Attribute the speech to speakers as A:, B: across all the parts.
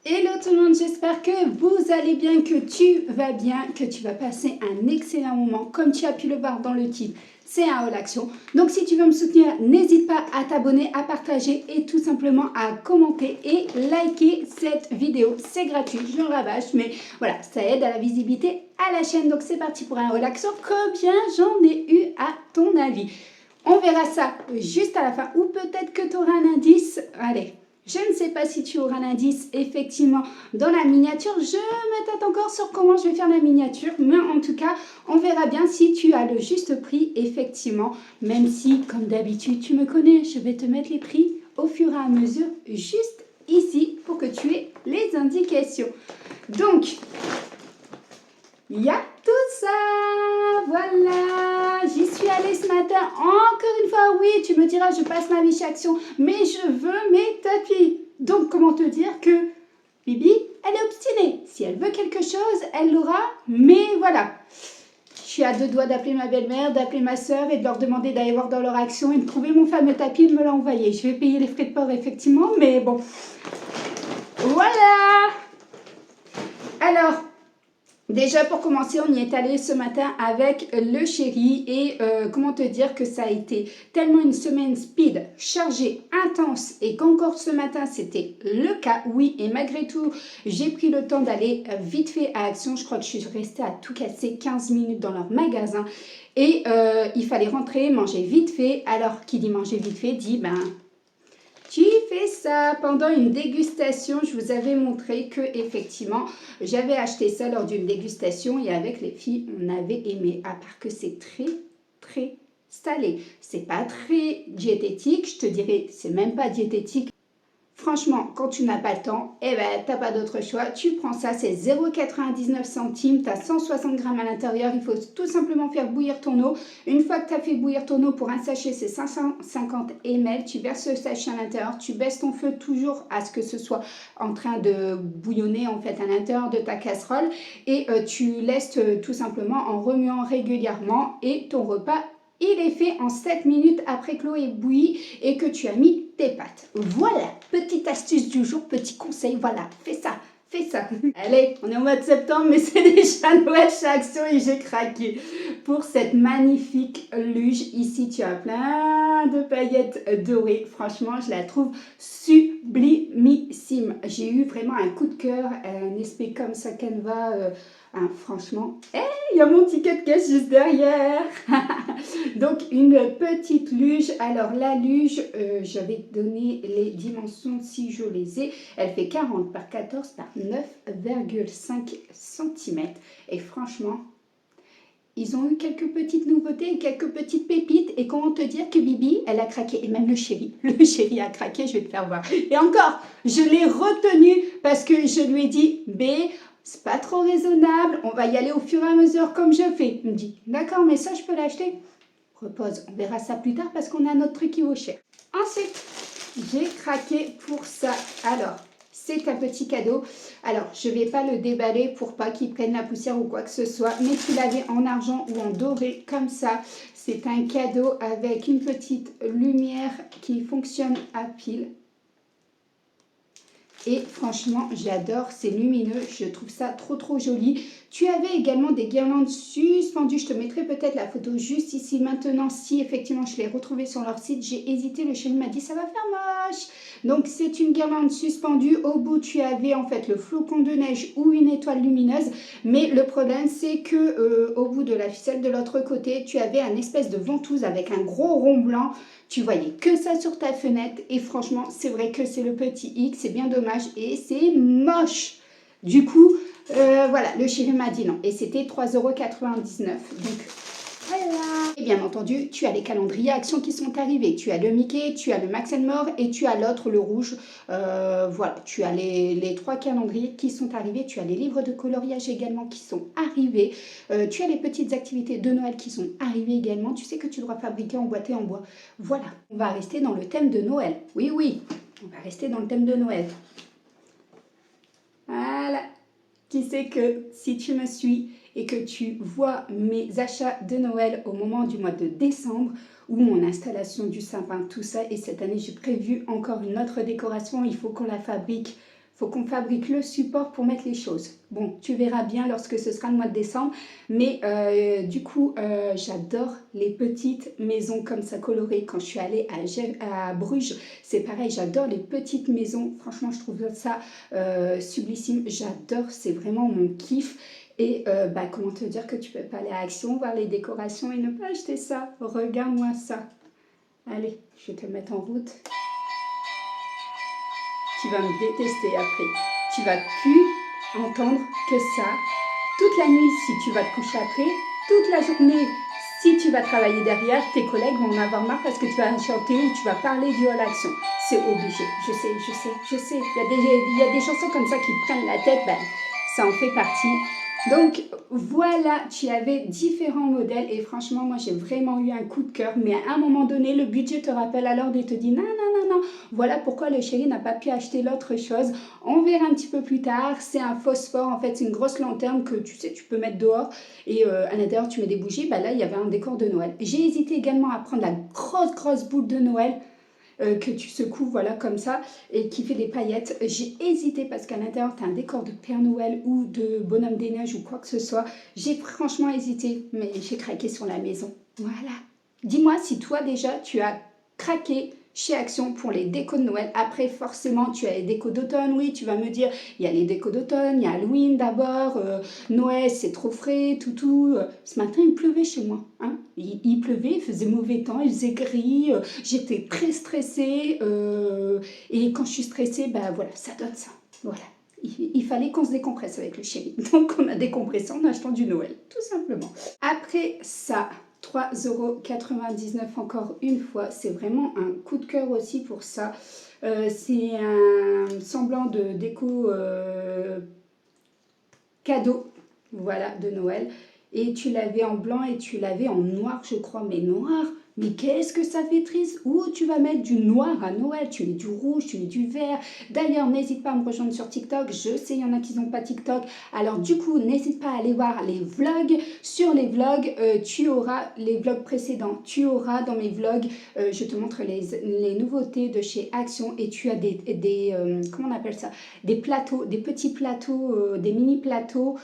A: Hello tout le monde, j'espère que vous allez bien, que tu vas bien, que tu vas passer un excellent moment. Comme tu as pu le voir dans le titre, c'est un haul action. Donc si tu veux me soutenir, n'hésite pas à t'abonner, à partager et tout simplement à commenter et liker cette vidéo. C'est gratuit, je le rabâche, mais voilà, ça aide à la visibilité à la chaîne. Donc c'est parti pour un haul action. Combien j'en ai eu à ton avis? On verra ça juste à la fin ou peut-être que tu auras un indice. Allez. Je ne sais pas si tu auras l'indice effectivement dans la miniature. Je me tâte encore sur comment je vais faire la miniature. Mais en tout cas, on verra bien si tu as le juste prix effectivement. Même si, comme d'habitude, tu me connais, je vais te mettre les prix au fur et à mesure juste ici pour que tu aies les indications. Donc, il y a tout ça. Voilà, j'y suis allée ce matin. Encore une fois, oui, tu me diras, je passe ma vie chez Action, mais je veux mes tapis. Donc, comment te dire que Bibi, elle est obstinée. Si elle veut quelque chose, elle l'aura. Mais voilà, je suis à deux doigts d'appeler ma belle-mère, d'appeler ma soeur et de leur demander d'aller voir dans leur Action et de trouver mon fameux tapis et de me l'envoyer. Je vais payer les frais de port, effectivement, mais bon. Voilà. Alors, déjà pour commencer, on y est allé ce matin avec le chéri et comment te dire que ça a été tellement une semaine speed, chargée, intense et qu'encore ce matin c'était le cas, oui, et malgré tout j'ai pris le temps d'aller vite fait à Action. Je crois que je suis restée à tout casser 15 minutes dans leur magasin et il fallait rentrer, manger vite fait. Alors qui dit manger vite fait dit ben... Tu fais ça pendant une dégustation. Je vous avais montré que effectivement j'avais acheté ça lors d'une dégustation et avec les filles on avait aimé, à part que c'est très salé. C'est pas très diététique, je te dirais, c'est même pas diététique. Franchement, quand tu n'as pas le temps, eh ben, t'as pas d'autre choix. Tu prends ça, c'est 0,99 centimes. Tu as 160 grammes à l'intérieur. Il faut tout simplement faire bouillir ton eau. Une fois que tu as fait bouillir ton eau, pour un sachet, c'est 550 ml. Tu verses ce sachet à l'intérieur. Tu baisses ton feu toujours à ce que ce soit en train de bouillonner en fait à l'intérieur de ta casserole. Et tu laisses tout simplement en remuant régulièrement. Et ton repas, il est fait en 7 minutes après que l'eau est bouillie et que tu as mis tes pâtes. Voilà, petite astuce du jour, petit conseil, voilà, fais ça, fais ça. Allez, on est au mois de septembre, mais c'est déjà Noël chez Action et j'ai craqué pour cette magnifique luge. Ici, tu as plein de paillettes dorées. Franchement, je la trouve sublimissime. J'ai eu vraiment un coup de cœur, un esprit comme ça, Canva. Franchement, il y a mon ticket de caisse juste derrière. Donc une petite luge. Alors la luge, j'avais donné les dimensions si je les ai. Elle fait 40 par 14 par 9,5 cm. Et franchement, ils ont eu quelques petites nouveautés, quelques petites pépites. Et comment te dire que Bibi, elle a craqué. Et même le chéri a craqué, je vais te faire voir. Et encore, je l'ai retenu parce que je lui ai dit, B, c'est pas trop raisonnable, on va y aller au fur et à mesure comme je fais. Il me dit, d'accord, mais ça, je peux l'acheter. Repose, on verra ça plus tard parce qu'on a notre truc qui vaut cher. Ensuite, j'ai craqué pour ça. Alors, c'est un petit cadeau. Alors, je ne vais pas le déballer pour pas qu'il prenne la poussière ou quoi que ce soit. Mais tu l'avais en argent ou en doré comme ça. C'est un cadeau avec une petite lumière qui fonctionne à pile. Et franchement, j'adore, c'est lumineux, je trouve ça trop joli. Tu avais également des guirlandes suspendues, je te mettrai peut-être la photo juste ici maintenant. Si effectivement je l'ai retrouvée sur leur site, j'ai hésité, le chéri m'a dit ça va faire moche. Donc c'est une guirlande suspendue, au bout tu avais en fait le flocon de neige ou une étoile lumineuse. Mais le problème c'est que au bout de la ficelle de l'autre côté, tu avais un espèce de ventouse avec un gros rond blanc. Tu voyais que ça sur ta fenêtre et franchement, c'est vrai que c'est le petit X, c'est bien dommage et c'est moche. Du coup, voilà, le chéri m'a dit non et c'était 3,99 €. Donc, voilà. Et bien entendu, tu as les calendriers Action qui sont arrivés. Tu as le Mickey, tu as le Max & More et tu as l'autre, le rouge. Voilà, tu as les trois calendriers qui sont arrivés. Tu as les livres de coloriage également qui sont arrivés. Tu as les petites activités de Noël qui sont arrivées également. Tu sais que tu devras fabriquer, emboîter en bois. Voilà, on va rester dans le thème de Noël. Oui, on va rester dans le thème de Noël. Voilà. Qui sait que si tu me suis et que tu vois mes achats de Noël au moment du mois de décembre ou mon installation du sapin, tout ça, et cette année j'ai prévu encore une autre décoration, il faut qu'on la fabrique faut qu'on fabrique le support pour mettre les choses. Bon, tu verras bien lorsque ce sera le mois de décembre. Mais du coup, j'adore les petites maisons comme ça colorées. Quand je suis allée à Bruges, c'est pareil, j'adore les petites maisons. Franchement, je trouve ça sublissime. J'adore, c'est vraiment mon kiff. Et comment te dire que tu peux pas aller à Action, voir les décorations et ne pas acheter ça. Regarde-moi ça. Allez, je vais te le mettre en route. Tu vas me détester après. Tu vas plus entendre que ça. Toute la nuit, si tu vas te coucher après, toute la journée, si tu vas travailler derrière, tes collègues vont en avoir marre parce que tu vas chanter ou tu vas parler du hall action. C'est obligé. Je sais. Il y a des chansons comme ça qui prennent la tête, ça en fait partie. Donc voilà, tu avais différents modèles et franchement, moi j'ai vraiment eu un coup de cœur. Mais à un moment donné, le budget te rappelle alors et te dit non. Voilà pourquoi le chéri n'a pas pu acheter l'autre chose. On verra un petit peu plus tard. C'est un phosphore, en fait, c'est une grosse lanterne que tu sais, tu peux mettre dehors. Et à l'intérieur, tu mets des bougies. Là, il y avait un décor de Noël. J'ai hésité également à prendre la grosse boule de Noël. Que tu secoues, voilà, comme ça, et qui fait des paillettes. J'ai hésité parce qu'à l'intérieur, tu as un décor de Père Noël ou de Bonhomme des Neiges ou quoi que ce soit. J'ai franchement hésité, mais j'ai craqué sur la maison. Voilà. Dis-moi si toi, déjà, tu as craqué chez Action pour les décos de Noël. Après, forcément, tu as les décos d'automne. Oui, tu vas me dire, il y a les décos d'automne, il y a Halloween d'abord, Noël, c'est trop frais, tout. Ce matin, il pleuvait chez moi. Hein. Il pleuvait, il faisait mauvais temps, il faisait gris. J'étais très stressée. Et quand je suis stressée, voilà, ça donne ça. Voilà. Il fallait qu'on se décompresse avec le chéri. Donc, on a décompressé en achetant du Noël, tout simplement. Après ça... 3,99 € encore une fois, c'est vraiment un coup de cœur aussi pour ça. C'est un semblant de déco cadeau, voilà, de Noël. Et tu l'avais en blanc et tu l'avais en noir, je crois, mais noir. Mais qu'est-ce que ça fait triste? Où tu vas mettre du noir à Noël? Tu mets du rouge, tu mets du vert. D'ailleurs, n'hésite pas à me rejoindre sur TikTok. Je sais, il y en a qui n'ont pas TikTok. Alors du coup, n'hésite pas à aller voir les vlogs. Sur les vlogs, tu auras les vlogs précédents. Tu auras dans mes vlogs, je te montre les nouveautés de chez Action. Et tu as comment on appelle ça? Des plateaux, des petits plateaux, des mini plateaux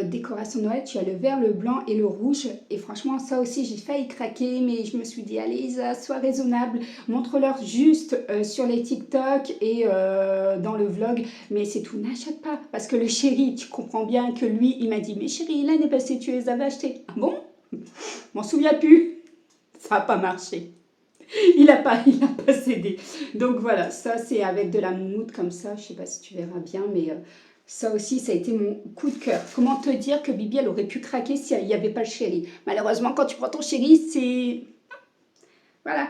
A: décoration Noël. Tu as le vert, le blanc et le rouge. Et franchement, ça aussi, j'ai failli craquer, mais je me suis dit, allez Isa, sois raisonnable, montre-leur juste sur les TikTok et dans le vlog, mais c'est tout, n'achète pas, parce que le chéri, tu comprends bien que lui, il m'a dit, mais chérie, l'année passée, tu les avais achetés. Ah bon? M'en souviens plus, ça n'a pas marché. Il a pas cédé. Donc voilà, ça c'est avec de la moumoute comme ça, je sais pas si tu verras bien, mais ça aussi, ça a été mon coup de cœur. Comment te dire que Bibi, elle aurait pu craquer si il n'y avait pas le chéri? Malheureusement, quand tu prends ton chéri, c'est... Voilà.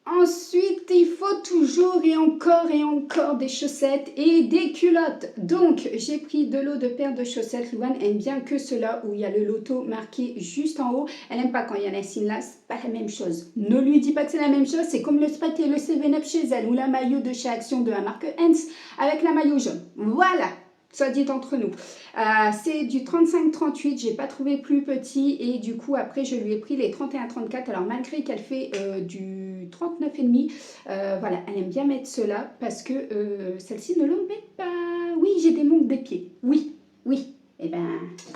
A: Ensuite, il faut toujours et encore des chaussettes et des culottes. Donc, j'ai pris de lot de paires de chaussettes. Louane aime bien que cela où il y a le loto marqué juste en haut. Elle n'aime pas quand il y a la signe là, c'est pas la même chose. Ne lui dis pas que c'est la même chose, c'est comme le Sprite et le 7-Up chez elle ou la maillot de chez Action de la marque Hens avec la maillot jaune. Voilà, soit dit entre nous. C'est du 35-38, j'ai pas trouvé plus petit et du coup après je lui ai pris les 31-34. Alors malgré qu'elle fait du 39,5, voilà, elle aime bien mettre cela parce que celle-ci ne le met pas. Oui, j'ai des monks des pieds, oui. Eh ben,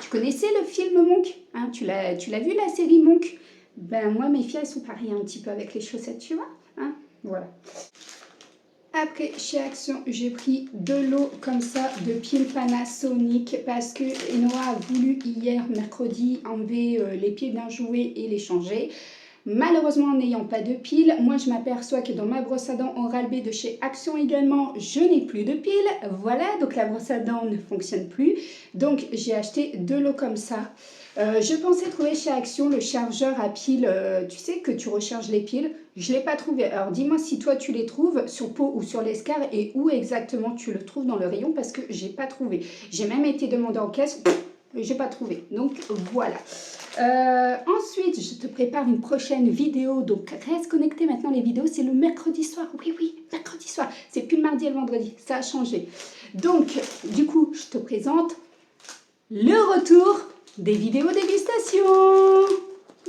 A: tu connaissais le film Monk, hein, tu l'as vu la série Monk? Ben moi mes filles elles sont pareilles un petit peu avec les chaussettes, tu vois, hein, voilà. Après, chez Action, j'ai pris de l'eau comme ça, de piles Panasonic, parce que Enoa a voulu hier, mercredi, enlever les piles d'un jouet et les changer. Malheureusement, en n'ayant pas de piles, moi je m'aperçois que dans ma brosse à dents Oral-B de chez Action également, je n'ai plus de piles. Voilà, donc la brosse à dents ne fonctionne plus. Donc j'ai acheté de l'eau comme ça. Je pensais trouver chez Action le chargeur à piles, tu sais, que tu recharges les piles. Je ne l'ai pas trouvé. Alors dis-moi si toi tu les trouves sur Pau ou sur l'Escar et où exactement tu le trouves dans le rayon parce que j'ai pas trouvé. J'ai même été demander en caisse, j'ai pas trouvé. Donc voilà. Ensuite, je te prépare une prochaine vidéo. Donc reste connecté maintenant, les vidéos, c'est le mercredi soir. Oui, mercredi soir. C'est plus le mardi et le vendredi. Ça a changé. Donc, du coup, je te présente le retour des vidéos dégustation.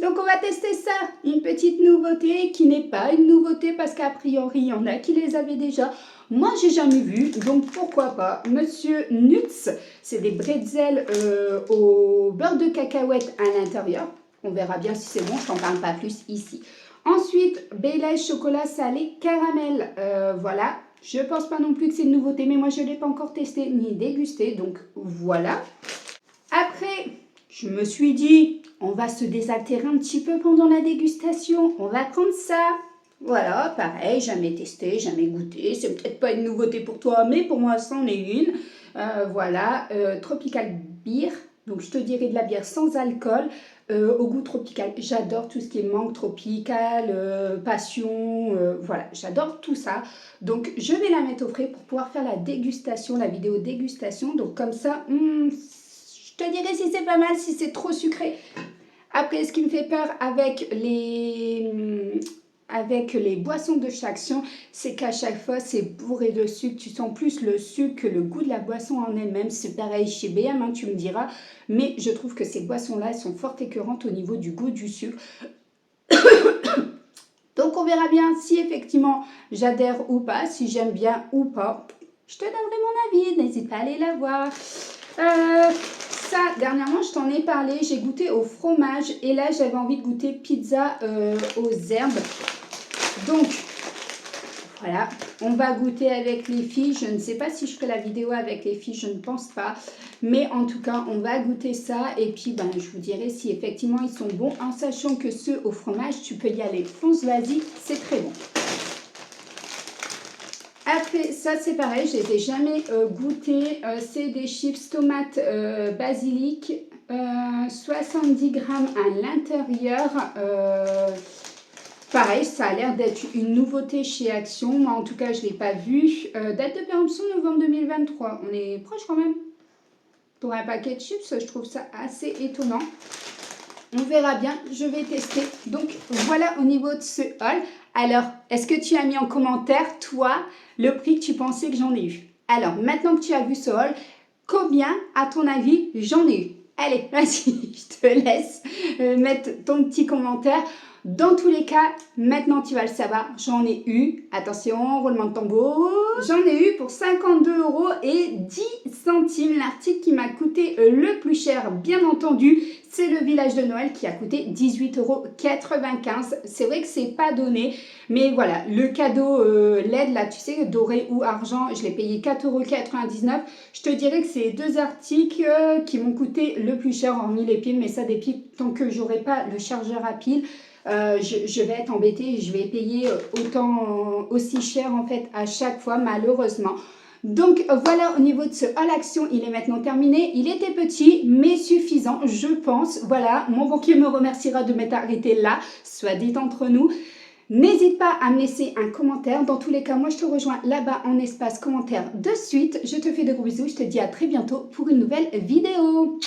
A: Donc on va tester ça, une petite nouveauté qui n'est pas une nouveauté parce qu'a priori il y en a qui les avaient déjà. Moi j'ai jamais vu, donc pourquoi pas. Monsieur Nuts, c'est des bretzels au beurre de cacahuète à l'intérieur. On verra bien si c'est bon, je t'en parle pas plus ici. Ensuite, Baileys chocolat salé caramel, voilà. Je pense pas non plus que c'est une nouveauté, mais moi je ne l'ai pas encore testé ni dégusté, donc voilà. Après, je me suis dit, on va se désaltérer un petit peu pendant la dégustation. On va prendre ça. Voilà, pareil, jamais testé, jamais goûté. C'est peut-être pas une nouveauté pour toi, mais pour moi, c'en est une. Voilà, Tropical Beer. Donc, je te dirais de la bière sans alcool, au goût tropical. J'adore tout ce qui est mangue tropical, passion, voilà, j'adore tout ça. Donc, je vais la mettre au frais pour pouvoir faire la dégustation, la vidéo dégustation. Donc, comme ça, je te dirai si c'est pas mal, si c'est trop sucré. Après, ce qui me fait peur avec les boissons de Chaction, c'est qu'à chaque fois, c'est bourré de sucre. Tu sens plus le sucre que le goût de la boisson en elle-même. C'est pareil chez BM, hein, tu me diras. Mais je trouve que ces boissons-là, elles sont fort écœurantes au niveau du goût du sucre. Donc, on verra bien si effectivement j'adhère ou pas, si j'aime bien ou pas. Je te donnerai mon avis, n'hésite pas à aller la voir. Ça, dernièrement, je t'en ai parlé, j'ai goûté au fromage et là, j'avais envie de goûter pizza aux herbes. Donc, voilà, on va goûter avec les filles. Je ne sais pas si je ferai la vidéo avec les filles, je ne pense pas. Mais en tout cas, on va goûter ça et puis ben, je vous dirai si effectivement ils sont bons. En sachant que ceux au fromage, tu peux y aller. Fonce, vas-y, c'est très bon. Après, ça c'est pareil, je ne les ai jamais goûtés. C'est des chips tomates basilic, 70 grammes à l'intérieur. Pareil, ça a l'air d'être une nouveauté chez Action. Moi, en tout cas, je ne l'ai pas vu. Date de péremption, novembre 2023. On est proche quand même. Pour un paquet de chips, je trouve ça assez étonnant. On verra bien, je vais tester. Donc, voilà au niveau de ce haul. Alors, est-ce que tu as mis en commentaire, toi, le prix que tu pensais que j'en ai eu? Alors, maintenant que tu as vu ce haul, combien, à ton avis, j'en ai eu? Allez, vas-y, je te laisse mettre ton petit commentaire. Dans tous les cas, maintenant tu vas le savoir, j'en ai eu, attention, roulement de tambour, j'en ai eu pour 52 € et 10 centimes. L'article qui m'a coûté le plus cher, bien entendu, c'est le village de Noël qui a coûté 18,95 €. C'est vrai que c'est pas donné, mais voilà, le cadeau LED, là, tu sais, doré ou argent, je l'ai payé 4,99 €. Je te dirais que c'est les deux articles qui m'ont coûté le plus cher, hormis les piles, mais ça, des piles, tant que j'aurai pas le chargeur à piles, je vais être embêtée, je vais payer aussi cher en fait à chaque fois malheureusement. Donc voilà au niveau de ce haul action, il est maintenant terminé. Il était petit mais suffisant je pense. Voilà, mon banquier me remerciera de m'être arrêté là, soit dit entre nous. N'hésite pas à me laisser un commentaire. Dans tous les cas, moi je te rejoins là-bas en espace commentaire de suite. Je te fais de gros bisous, je te dis à très bientôt pour une nouvelle vidéo.